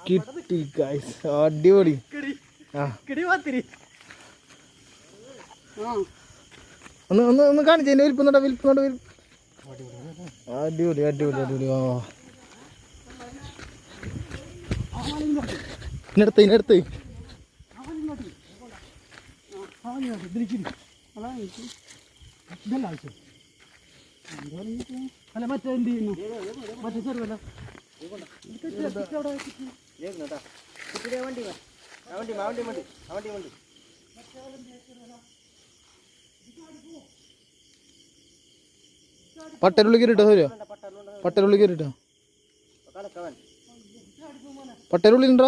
കിട്ടി ഗൈസ്, അടിപൊളി. ഒന്ന് ഒന്ന് ഒന്ന് കാണിച്ചു എന്നെ വിൽപ്പുന്നുണ്ടോ? അടിപൊളി അടിപൊളി അടിപൊളി. ഇന്നെടുത്ത് അല്ല മറ്റേ എന്ത് ചെയ്യുന്നു? മറ്റേ ചെറുതല്ല പട്ടരുള്ളി കയറിട്ടോ വരിക. പട്ടരുള്ളി കയറിട്ടോ. പട്ടരുള്ളി ഉണ്ടോ?